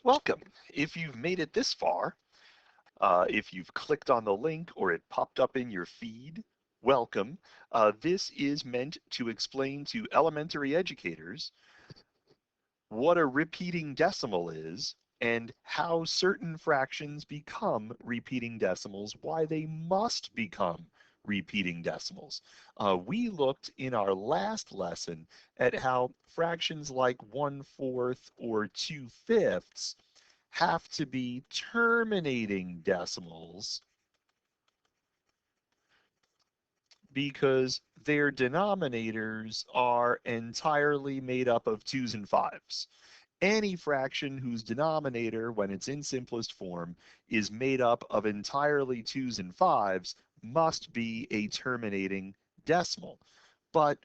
Welcome. If you've made it this far, if you've clicked on the link or it popped up in your feed, welcome. This is meant to explain to elementary educators what a repeating decimal is and how certain fractions become repeating decimals, why they must become repeating decimals. We looked in our last lesson at how fractions like 1/4 or 2/5 have to be terminating decimals because their denominators are entirely made up of 2's and 5's. Any fraction whose denominator, when it's in simplest form, is made up of entirely 2's and 5's must be a terminating decimal. But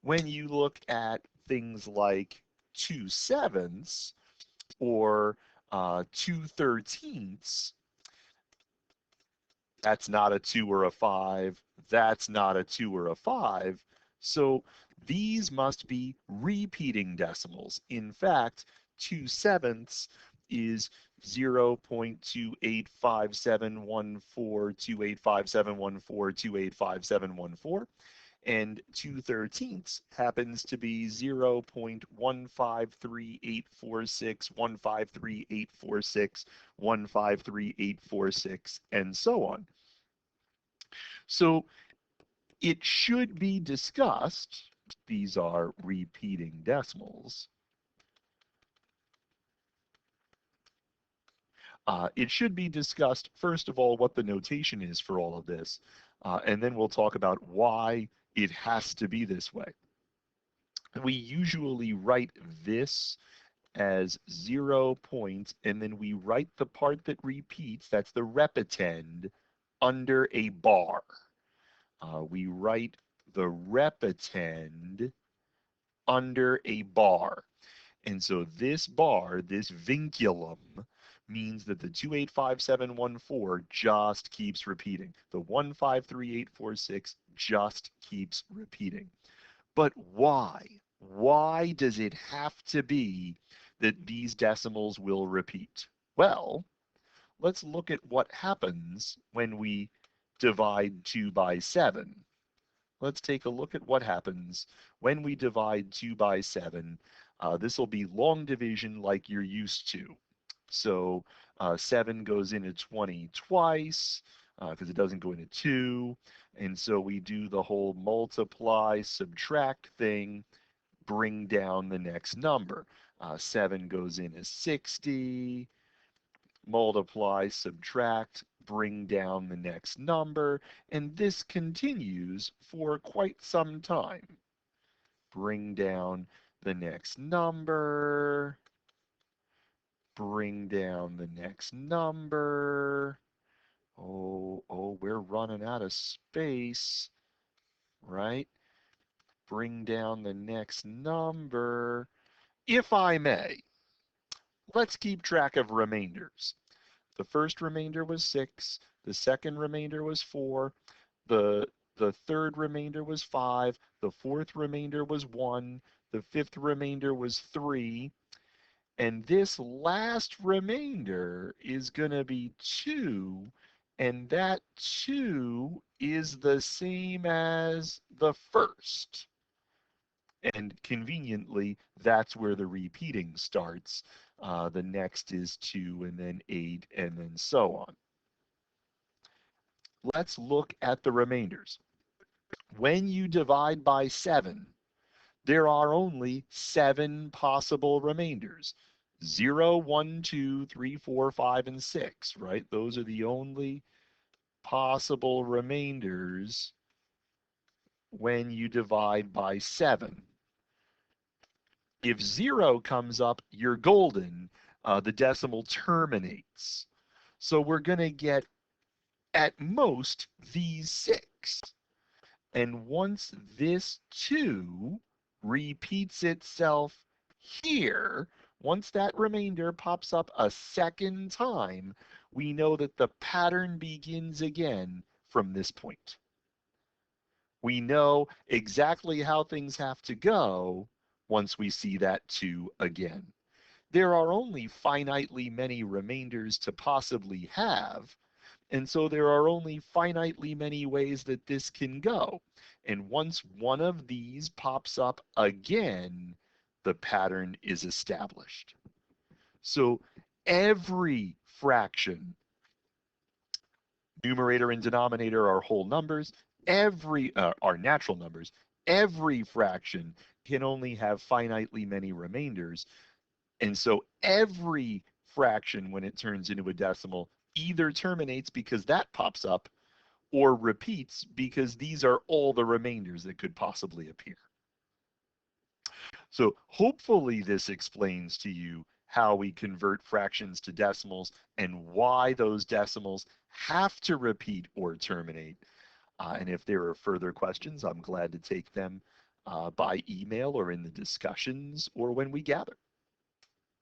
when you look at things like 2/7 or 2/13, that's not a 2 or a 5. That's not a 2 or a 5. So these must be repeating decimals. In fact, 2/7 is 0.285714285714285714, and 2/13 happens to be 0.153846153846153846, and so on. So it should be discussed, these are repeating decimals. It should be discussed, first of all, what the notation is for all of this, and then we'll talk about why it has to be this way. We usually write this as 0 point, and then we write the part that repeats, that's the repetend, under a bar. We write the repetend under a bar. And so this bar, this vinculum, means that the 285714 just keeps repeating. The 153846 just keeps repeating. But why? Why does it have to be that these decimals will repeat? Well, let's look at what happens when we divide 2 by 7. Let's take a look at what happens when we divide 2 by 7. This will be long division like you're used to. So 7 goes into 20 twice because it doesn't go into 2. And so we do the whole multiply, subtract thing, bring down the next number. 7 goes in as 60, multiply, subtract, bring down the next number, and this continues for quite some time. Bring down the next number, bring down the next number. Oh, we're running out of space, right? Bring down the next number. If I may, let's keep track of remainders. The first remainder was 6. The second remainder was 4. The third remainder was 5. The fourth remainder was 1. The fifth remainder was 3. And this last remainder is going to be 2. And that 2 is the same as the first. And conveniently, that's where the repeating starts. The next is 2, and then 8, and then so on. Let's look at the remainders. When you divide by 7, there are only 7 possible remainders. 0, 1, 2, 3, 4, 5, and 6, right? Those are the only possible remainders when you divide by 7. If 0 comes up, you're golden. The decimal terminates. So we're going to get, at most, these 6. And once this 2 repeats itself here, once that remainder pops up a second time, we know that the pattern begins again from this point. We know exactly how things have to go once we see that 2 again. there are only finitely many remainders to possibly have, and so there are only finitely many ways that this can go. And once one of these pops up again, the pattern is established. So every fraction, numerator and denominator are whole numbers, are natural numbers, every fraction can only have finitely many remainders. And so every fraction, when it turns into a decimal, either terminates because that pops up or repeats because these are all the remainders that could possibly appear. So hopefully this explains to you how we convert fractions to decimals and why those decimals have to repeat or terminate. And if there are further questions, I'm glad to take them by email or in the discussions or when we gather.